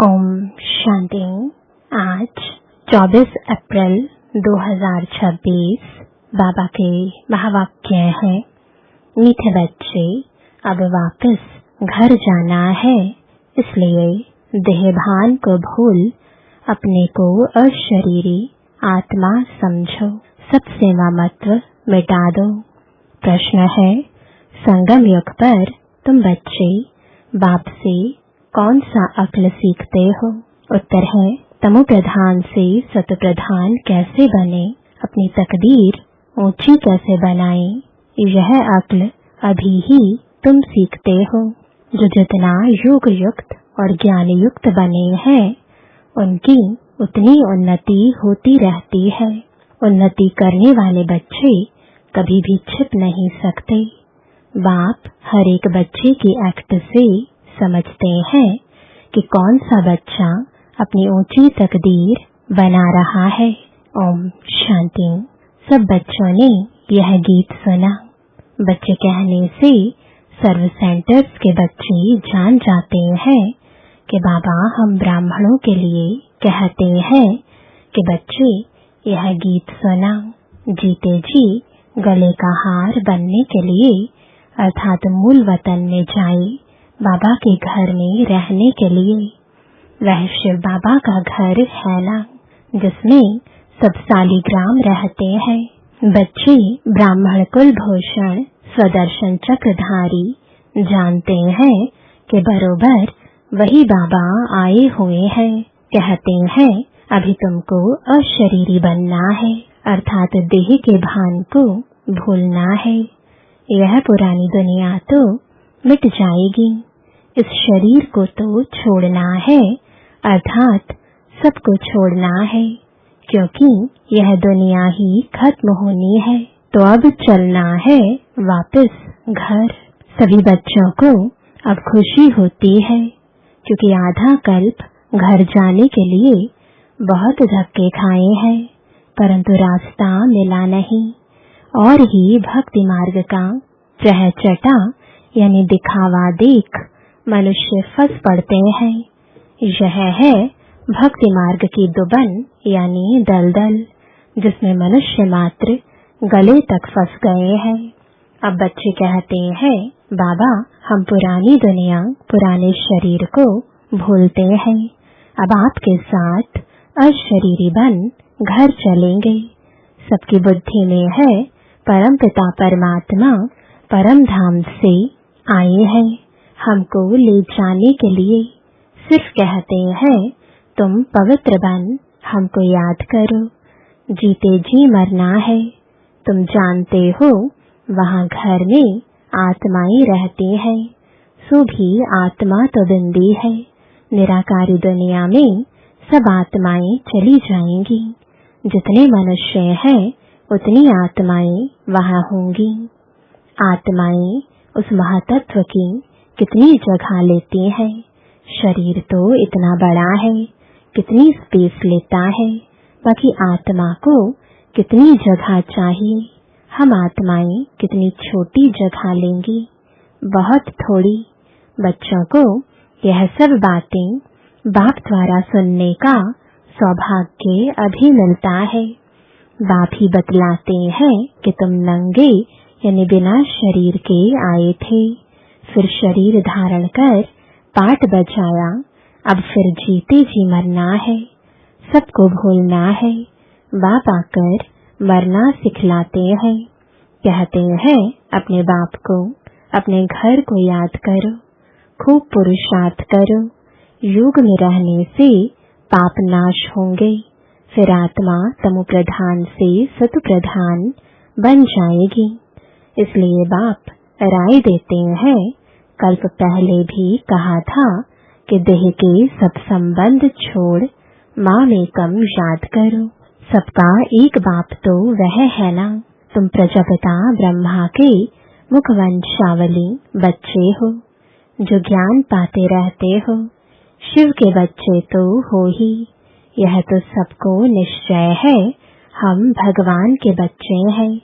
ओम शांति। आज 24 अप्रैल 2026 बाबा के महावाक्य है, मीठे बच्चे, अब वापस घर जाना है, इसलिए देहभान को भूल अपने को अशरीरी आत्मा समझो, सबसे ममत्व मिटा दो। प्रश्न है, संगम युग पर तुम बच्चे बाप से कौन सा अक्ल सीखते हो? उत्तर है, तमो प्रधान से सत प्रधान कैसे बने, अपनी तकदीर ऊंची कैसे बनाए, यह अक्ल अभी ही तुम सीखते हो। जो जितना योग युक्त और ज्ञान युक्त बने हैं, उनकी उतनी उन्नति होती रहती है। उन्नति करने वाले बच्चे कभी भी छिप नहीं सकते। बाप हर एक बच्चे की एक्ट से समझते हैं कि कौन सा बच्चा अपनी ऊंची तकदीर बना रहा है। ओम शांति। सब बच्चों ने यह गीत सुना। बच्चे कहने से सर्व सेंटर्स के बच्चे जान जाते हैं कि बाबा हम ब्राह्मणों के लिए कहते हैं कि बच्चे यह गीत सुना। जीते जी गले का हार बनने के लिए अर्थात मूल वतन में जाए, बाबा के घर में रहने के लिए। वह शिव बाबा का घर है ना, जिसमें सब सालिग्राम रहते हैं। बच्चे ब्राह्मण कुल भूषण स्वदर्शन चक्रधारी जानते हैं कि बरोबर वही बाबा आए हुए हैं। कहते हैं अभी तुमको अशरीरी बनना है, अर्थात देह के भान को भूलना है। यह पुरानी दुनिया तो मिट जाएगी, इस शरीर को तो छोड़ना है, अर्थात सबको छोड़ना है, क्योंकि यह दुनिया ही खत्म होनी है। तो अब चलना है वापस घर। सभी बच्चों को अब खुशी होती है, क्योंकि आधा कल्प घर जाने के लिए बहुत धक्के खाए हैं, परंतु रास्ता मिला नहीं। और ही भक्ति मार्ग का चटा यानी दिखावा देख मनुष्य फंस पड़ते हैं। यह है भक्ति मार्ग की दुबन यानी दलदल, जिसमें मनुष्य मात्र गले तक फंस गए हैं। अब बच्चे कहते हैं बाबा हम पुरानी दुनिया पुराने शरीर को भूलते हैं, अब आपके साथ अशरीरी बन घर चलेंगे। सबकी बुद्धि में है परम पिता परमात्मा परम धाम से आए हैं हमको ले जाने के लिए। सिर्फ कहते हैं तुम पवित्र बन हमको याद करो, जीते जी मरना है। तुम जानते हो वहाँ घर में आत्माएं रहती हैं, सो भी आत्मा तो बिंदी है। निराकारी दुनिया में सब आत्माएं चली जाएंगी। जितने मनुष्य हैं उतनी आत्माएं वहाँ होंगी। आत्माएं उस महातत्व की कितनी जगह लेती है। शरीर तो इतना बड़ा है, कितनी स्पेस लेता है, बाकी आत्मा को कितनी जगह चाहिए। हम आत्माएं कितनी छोटी जगह लेंगी, बहुत थोड़ी। बच्चों को यह सब बातें बाप द्वारा सुनने का सौभाग्य अभी मिलता है। बाप ही बतलाते हैं कि तुम नंगे यानी बिना शरीर के आए थे, फिर शरीर धारण कर पाठ बजाया, अब फिर जीते जी मरना है, सबको भूलना है। बाप आकर मरना सिखलाते हैं, कहते हैं अपने बाप को अपने घर को याद करो, खूब पुरुषार्थ करो। युग में रहने से पाप नाश होंगे, फिर आत्मा तमो प्रधान से सतु प्रधान बन जाएगी। इसलिए बाप राय देते हैं, कल्प पहले भी कहा था कि देह के सब संबंध छोड़ माँ में कम याद करो। सबका एक बाप तो वह है ना। तुम प्रजापिता ब्रह्मा के मुखवंशावली बच्चे हो, जो ज्ञान पाते रहते हो। शिव के बच्चे तो हो ही, यह तो सबको निश्चय है हम भगवान के बच्चे हैं,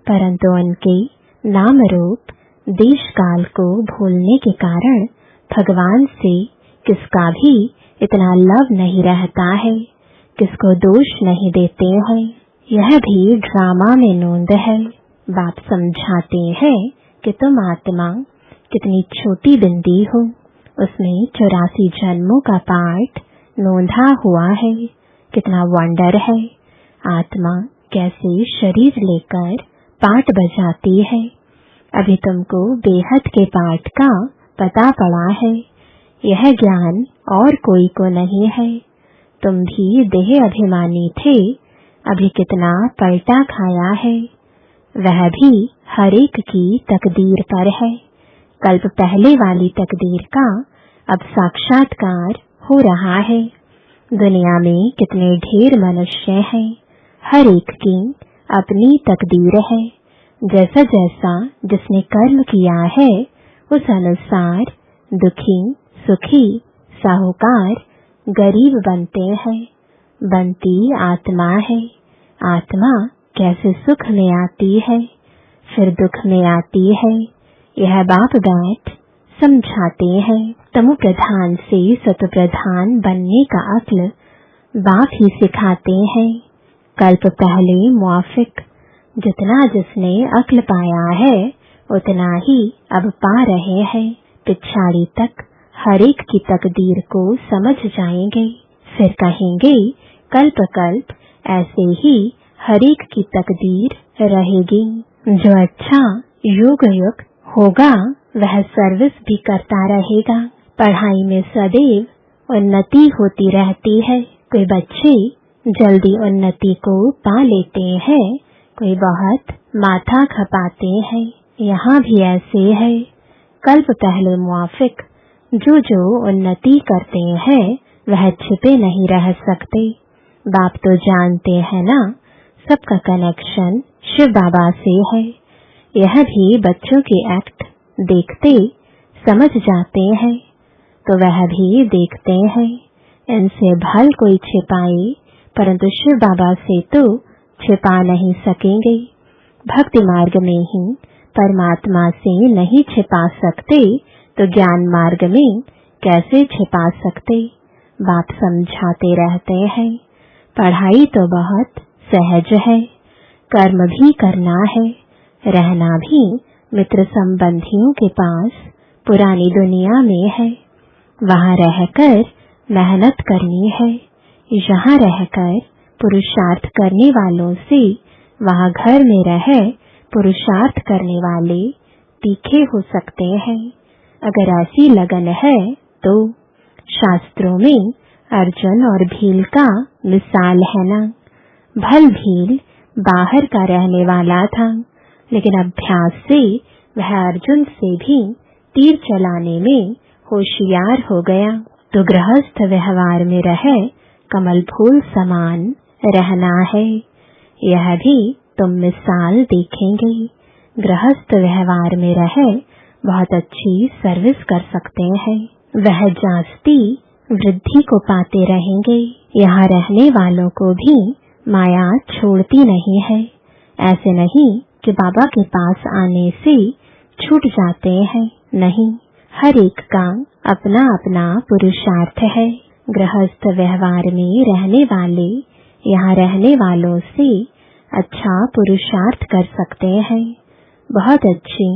परंतु उनके नाम रूप देश काल को भूलने के कारण भगवान से किसका भी इतना लव नहीं रहता है, किसको दोष नहीं देते हैं। यह भी ड्रामा में नोंद है। बाप समझाते हैं कि तुम आत्मा कितनी छोटी बिंदी हो, उसमें 84 जन्मों का पाठ नोंधा हुआ है। कितना वंडर है, आत्मा कैसे शरीर लेकर पाठ बजाती है। अभी तुमको बेहद के पाठ का पता पड़ा है। यह ज्ञान और कोई को नहीं है। तुम भी देह अभिमानी थे, अभी कितना पलटा खाया है। वह भी हर एक की तकदीर पर है। कल्प पहले वाली तकदीर का अब साक्षात्कार हो रहा है। दुनिया में कितने ढेर मनुष्य हैं, हर एक की अपनी तकदीर है। जैसा जैसा जिसने कर्म किया है, उस अनुसार दुखी, सुखी, साहूकार, गरीब बनते हैं। बनती आत्मा है। आत्मा कैसे सुख में आती है, फिर दुख में आती है, यह बाप बैठ समझाते हैं। तमो प्रधान से सत प्रधान बनने का अक्ल बाप ही सिखाते हैं। कल्प पहले मुआफिक जितना जिसने अक्ल पाया है, उतना ही अब पा रहे हैं। पिछाड़ी तक हर एक की तकदीर को समझ जाएंगे, फिर कहेंगे कल्प कल्प ऐसे ही हर एक की तकदीर रहेगी। जो अच्छा योग युक्त होगा वह सर्विस भी करता रहेगा। पढ़ाई में सदैव उन्नति होती रहती है। कोई बच्चे जल्दी उन्नति को पा लेते हैं, कोई बहुत माथा खपाते हैं। यहाँ भी ऐसे है। कल्प पहले मुआफिक जो उन्नति करते हैं वह छिपे नहीं रह सकते। बाप तो जानते हैं ना, सबका कनेक्शन शिव बाबा से है। यह भी बच्चों के एक्ट देखते समझ जाते हैं, तो वह भी देखते हैं। इनसे भल कोई छिपाए, परंतु शिव बाबा से तो छिपा नहीं सकेंगे। भक्ति मार्ग में ही परमात्मा से नहीं छिपा सकते, तो ज्ञान मार्ग में कैसे छिपा सकते। बाप समझाते रहते हैं। पढ़ाई तो बहुत सहज है, कर्म भी करना है, रहना भी मित्र संबंधियों के पास पुरानी दुनिया में है। वहाँ रहकर मेहनत करनी है। यहाँ रहकर पुरुषार्थ करने वालों से वहाँ घर में रह पुरुषार्थ करने वाले तीखे हो सकते हैं। अगर ऐसी लगन है तो शास्त्रों में अर्जुन और भील का मिसाल है ना। भल भील बाहर का रहने वाला था, लेकिन अभ्यास से वह अर्जुन से भी तीर चलाने में होशियार हो गया। तो गृहस्थ व्यवहार में रह कमल फूल समान रहना है। यह भी तुम मिसाल देखेंगे। गृहस्थ व्यवहार में रह बहुत अच्छी सर्विस कर सकते हैं। वह जास्ती वृद्धि को पाते रहेंगे। यहाँ रहने वालों को भी माया छोड़ती नहीं है। ऐसे नहीं कि बाबा के पास आने से छूट जाते हैं, नहीं, हर एक का अपना अपना पुरुषार्थ है। गृहस्थ व्यवहार में रहने वाले यहाँ रहने वालों से अच्छा पुरुषार्थ कर सकते हैं, बहुत अच्छी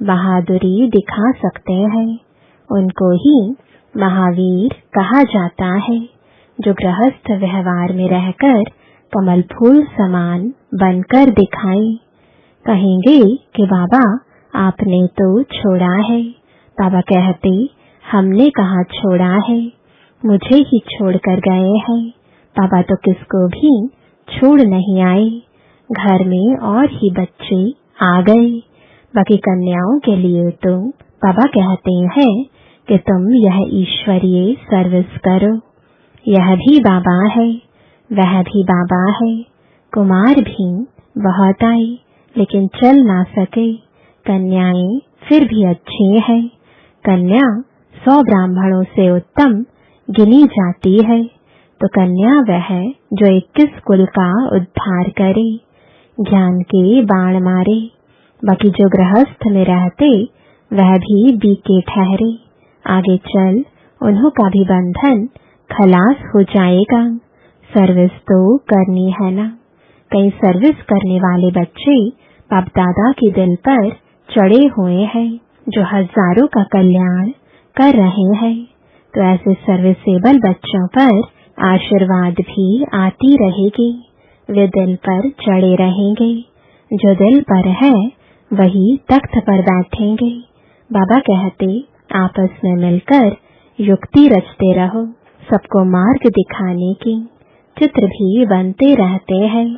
बहादुरी दिखा सकते हैं। उनको ही महावीर कहा जाता है, जो गृहस्थ व्यवहार में रहकर कमल फूल समान बनकर दिखाए। कहेंगे कि बाबा आपने तो छोड़ा है। बाबा कहते हमने कहाँ छोड़ा है, मुझे ही छोड़कर गए हैं। बाबा तो किसको भी छोड़ नहीं आए। घर में और ही बच्चे आ गए। बाकी कन्याओं के लिए तो बाबा कहते हैं कि तुम यह ईश्वरीय सर्विस करो। यह भी बाबा है, वह भी बाबा है। कुमार भी बहुत आए, लेकिन चल ना सके। कन्याएं फिर भी अच्छी हैं। कन्या 100 ब्राह्मणों से उत्तम गिनी जाती है, तो कन्या वह जो 21 कुल का उद्धार करे, ज्ञान के बाण मारे। बाकी जो गृहस्थ में रहते वह भी बीके ठहरे। आगे चल उन्हों का भी बंधन खलास हो जाएगा। सर्विस तो करनी है ना। कई सर्विस करने वाले बच्चे बाप दादा के दिल पर चढ़े हुए हैं, जो हजारों का कल्याण कर रहे हैं। तो ऐसे सर्विसेबल बच्चों पर आशीर्वाद भी आती रहेगी। वे दिल पर चढ़े रहेंगे। जो दिल पर है वही तख्त पर बैठेंगे। बाबा कहते, आपस में मिलकर युक्ति रचते रहो। सबको मार्ग दिखाने की चित्र भी बनते रहते हैं।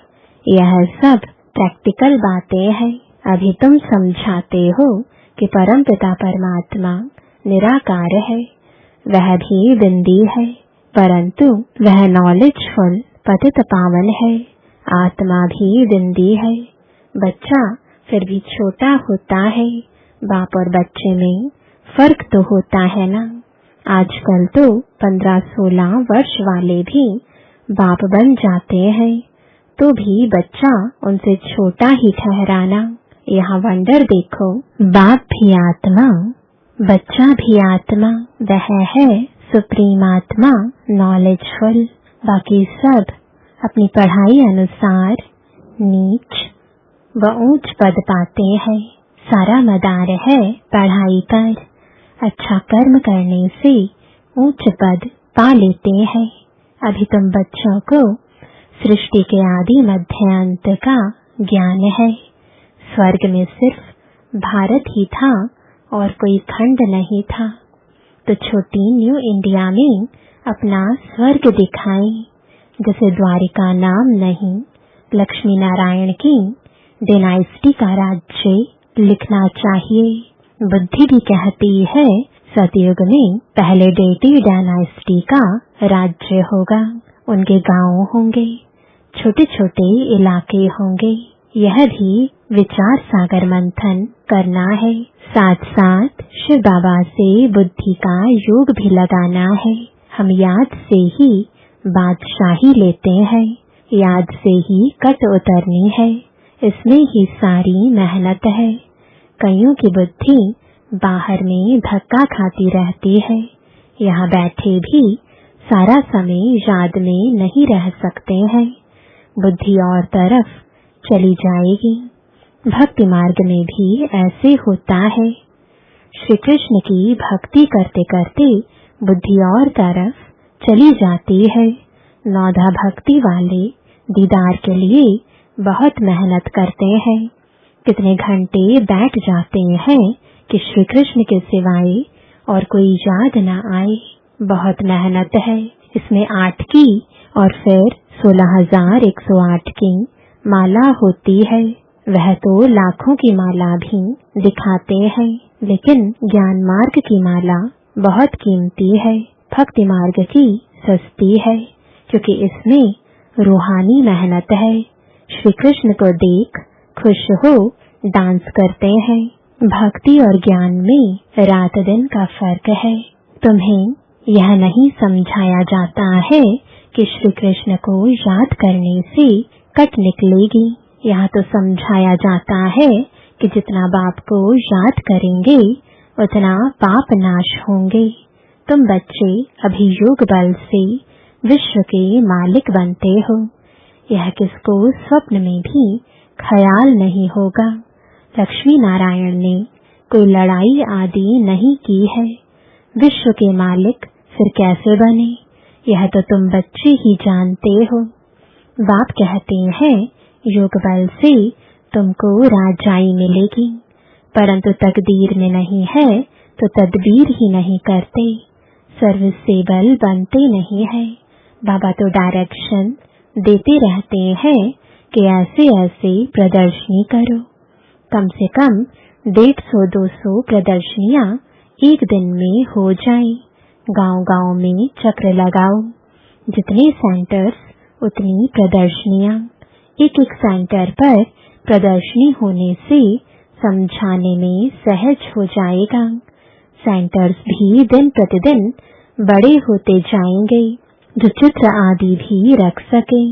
यह सब प्रैक्टिकल बातें हैं। अभी तुम समझाते हो कि परमपिता परमात्मा निराकार है, वह भी बिंदी है, परंतु वह नॉलेजफुल पतित पावन है। आत्मा भी बिंदी है। बच्चा फिर भी छोटा होता है। बाप और बच्चे में फर्क तो होता है ना। आजकल तो 15-16 वर्ष वाले भी बाप बन जाते हैं, तो भी बच्चा उनसे छोटा ही ठहराना। यहाँ वंडर देखो, बाप भी आत्मा, बच्चा भी आत्मा, वह है सुप्रीम आत्मा, नॉलेजफुल। बाकी सब अपनी पढ़ाई अनुसार नीच व ऊंच पद पाते हैं। सारा मदार है पढ़ाई पर। अच्छा कर्म करने से ऊंच पद पा लेते हैं। अभी तुम बच्चों को सृष्टि के आदि मध्य अंत का ज्ञान है। स्वर्ग में सिर्फ भारत ही था और कोई खंड नहीं था। तो छोटी न्यू इंडिया में अपना स्वर्ग दिखाएं। जैसे द्वारिका नाम नहीं, लक्ष्मी नारायण की डायनेस्टी का राज्य लिखना चाहिए। बुद्धि भी कहती है सतयुग में पहले डेटी डायनेस्टी का राज्य होगा। उनके गांव होंगे, छोटे छोटे इलाके होंगे। यह भी विचार सागर मंथन करना है। साथ साथ शिव बाबा से बुद्धि का योग भी लगाना है। हम याद से ही बादशाही लेते हैं, याद से ही कट उतरनी है। इसमें ही सारी मेहनत है। कईयों की बुद्धि बाहर में धक्का खाती रहती है। यहाँ बैठे भी सारा समय याद में नहीं रह सकते हैं। बुद्धि और तरफ चली जाएगी। भक्ति मार्ग में भी ऐसे होता है। श्री कृष्ण की भक्ति करते करते बुद्धि और तरफ चली जाती है। नौधा भक्ति वाले दीदार के लिए बहुत मेहनत करते हैं। कितने घंटे बैठ जाते हैं कि श्री कृष्ण के सिवाय और कोई याद न आए। बहुत मेहनत है। इसमें 8 की और फिर 16,108 की माला होती है। वह तो लाखों की माला भी दिखाते हैं, लेकिन ज्ञान मार्ग की माला बहुत कीमती है। भक्ति मार्ग की सस्ती है, क्योंकि इसमें रूहानी मेहनत है। श्री कृष्ण को देख खुश हो डांस करते हैं। भक्ति और ज्ञान में रात दिन का फर्क है। तुम्हें यह नहीं समझाया जाता है कि श्री कृष्ण को याद करने से कट निकलेगी। यहाँ तो समझाया जाता है कि जितना बाप को याद करेंगे उतना पाप नाश होंगे। तुम बच्चे अभी योग बल से विश्व के मालिक बनते हो। यह किसको स्वप्न में भी ख्याल नहीं होगा। लक्ष्मी नारायण ने कोई लड़ाई आदि नहीं की है। विश्व के मालिक फिर कैसे बने, यह तो तुम बच्चे ही जानते हो। बाप कहते हैं योग बल से तुमको राजाई मिलेगी, परंतु तकदीर में नहीं है तो तदबीर ही नहीं करते, सर्विसेबल बनते नहीं है। बाबा तो डायरेक्शन देते रहते हैं कि ऐसे ऐसे प्रदर्शनी करो। कम से कम 150-200 प्रदर्शनियां एक दिन में हो जाएं। गांव गांव में चक्र लगाओ। जितने सेंटर्स उतनी प्रदर्शनियां। एक एक सेंटर पर प्रदर्शनी होने से समझाने में सहज हो जाएगा। सेंटर्स भी दिन प्रतिदिन बड़े होते जाएंगे, जो चित्र आदि भी रख सके।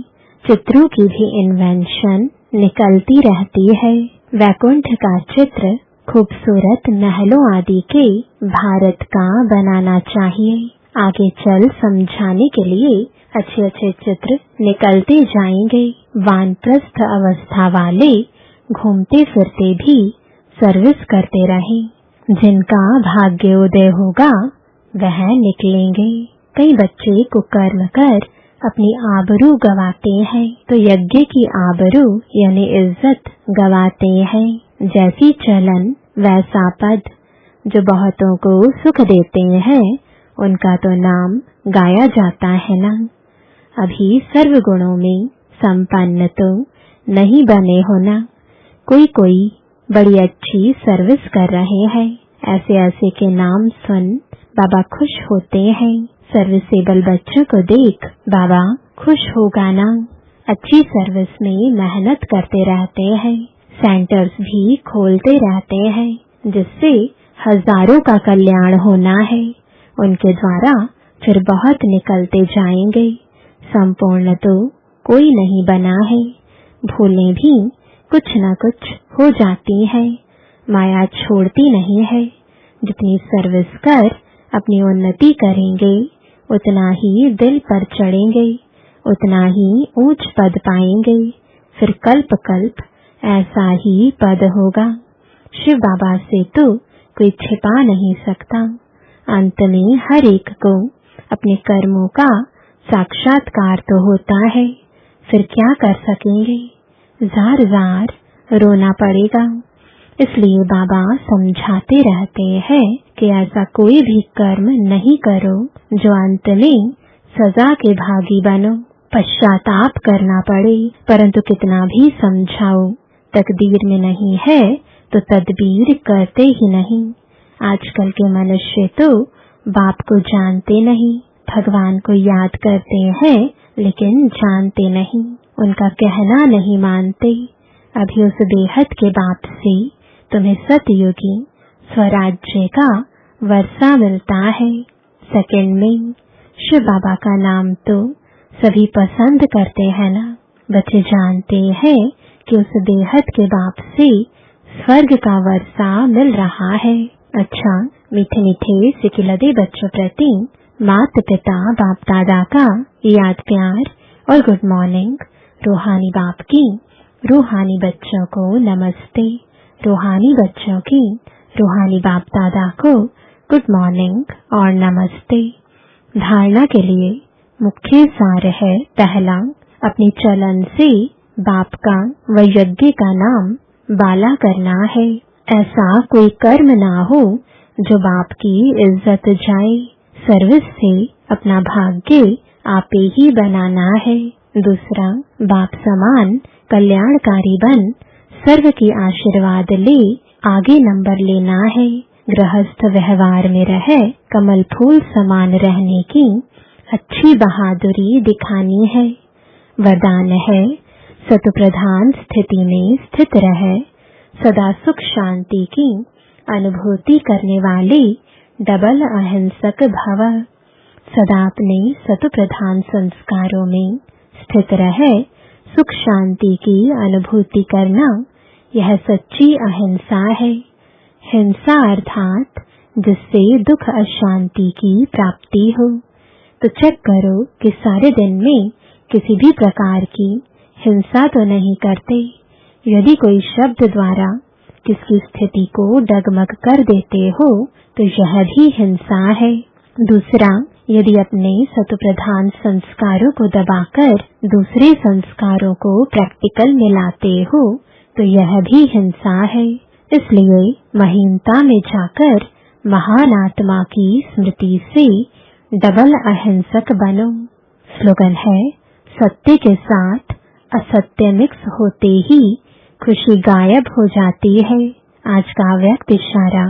चित्रों की भी इन्वेंशन निकलती रहती है। वैकुंठ का चित्र खूबसूरत महलों आदि के भारत का बनाना चाहिए। आगे चल समझाने के लिए अच्छे अच्छे चित्र निकलते जाएंगे। वानप्रस्थ अवस्था वाले घूमते फिरते भी सर्विस करते रहें। जिनका भाग्योदय होगा वह निकलेंगे। कई बच्चे कुकर्म कर अपनी आबरू गवाते हैं तो यज्ञ की आबरू यानी इज्जत गवाते हैं। जैसी चलन वैसा पद। जो बहुतों को सुख देते हैं उनका तो नाम गाया जाता है ना। अभी सर्व गुणों में संपन्न तो नहीं बने हो ना। कोई कोई बड़ी अच्छी सर्विस कर रहे हैं। ऐसे ऐसे के नाम सुन बाबा खुश होते हैं। सर्विसेबल बच्चों को देख बाबा खुश होगा ना। अच्छी सर्विस में मेहनत करते रहते हैं। सेंटर्स भी खोलते रहते हैं जिससे हजारों का कल्याण होना है। उनके द्वारा फिर बहुत निकलते जाएंगे। संपूर्ण तो कोई नहीं बना है। भूलें भी कुछ न कुछ हो जाती है। माया छोड़ती नहीं है। जितनी सर्विस कर अपनी उन्नति करेंगे उतना ही दिल पर चढ़ेंगे, उतना ही ऊंच पद पाएंगे। फिर कल्प कल्प ऐसा ही पद होगा। शिव बाबा से तो कोई छिपा नहीं सकता। अंत में हर एक को अपने कर्मों का साक्षात्कार तो होता है। फिर क्या कर सकेंगे? जार जार रोना पड़ेगा। इसलिए बाबा समझाते रहते हैं कि ऐसा कोई भी कर्म नहीं करो जो अंत में सजा के भागी बनो। पश्चाताप करना पड़े, परंतु कितना भी समझाओ तकदीर में नहीं है तो तदबीर करते ही नहीं। आजकल के मनुष्य तो बाप को जानते नहीं, भगवान को याद करते हैं लेकिन जानते नहीं, उनका कहना नहीं मानते। अभी उस बेहद के बाप से तुम्हें सतयुगी स्वराज्य का वर्षा मिलता है सेकंड में। शिव बाबा का नाम तो सभी पसंद करते हैं ना। बच्चे जानते हैं कि उस बेहद के बाप से स्वर्ग का वर्षा मिल रहा है। अच्छा, मीठे मीठे सिकिलदे बच्चों प्रति माता पिता बाप दादा का याद प्यार और गुड मॉर्निंग। रूहानी बाप की रूहानी बच्चों को नमस्ते। रूहानी बच्चों की रूहानी बाप दादा को गुड मॉर्निंग और नमस्ते। धारणा के लिए मुख्य सार है, पहला, अपनी चलन से बाप का व यज्ञ का नाम बाला करना है। ऐसा कोई कर्म ना हो जो बाप की इज्जत जाए। सर्विस से अपना भाग्य आपे ही बनाना है। दूसरा, बाप समान कल्याणकारी बन सर्व की आशीर्वाद ले आगे नंबर लेना है। गृहस्थ व्यवहार में रह कमल फूल समान रहने की अच्छी बहादुरी दिखानी है। वरदान है, सतप्रधान स्थिति में स्थित रहे, सदा सुख शांति की अनुभूति करने वाले डबल अहिंसक भव। सदा अपने सतप्रधान संस्कारों में स्थित रहे सुख शांति की अनुभूति करना, यह सच्ची अहिंसा है। हिंसा अर्थात जिससे दुख अशांति की प्राप्ति हो। तो चेक करो कि सारे दिन में किसी भी प्रकार की हिंसा तो नहीं करते। यदि कोई शब्द द्वारा किसकी स्थिति को डगमग कर देते हो तो यह भी हिंसा है। दूसरा, यदि अपने सतप्रधान संस्कारों को दबाकर दूसरे संस्कारों को प्रैक्टिकल में लाते हो तो यह भी हिंसा है। इसलिए महीनता में जाकर महान आत्मा की स्मृति से डबल अहिंसक बनो। स्लोगन है, सत्य के साथ असत्य मिक्स होते ही खुशी गायब हो जाती है। आज का व्यक्त इशारा,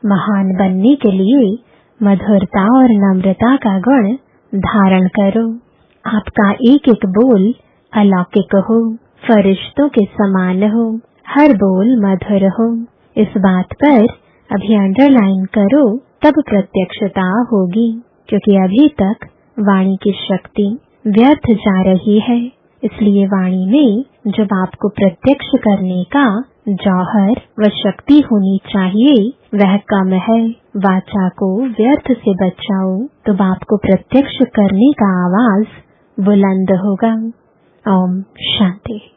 महान बनने के लिए मधुरता और नम्रता का गुण धारण करो। आपका एक एक बोल अलौकिक हो, फरिश्तों के समान हो, हर बोल मधुर हो। इस बात पर अभी अंडरलाइन करो, तब प्रत्यक्षता होगी, क्योंकि अभी तक वाणी की शक्ति व्यर्थ जा रही है। इसलिए वाणी में जब आपको प्रत्यक्ष करने का जौहर व शक्ति होनी चाहिए वह कम है। वाचा को व्यर्थ से बचाओ तो बाप को प्रत्यक्ष करने का आवाज बुलंद होगा। ओम शांति।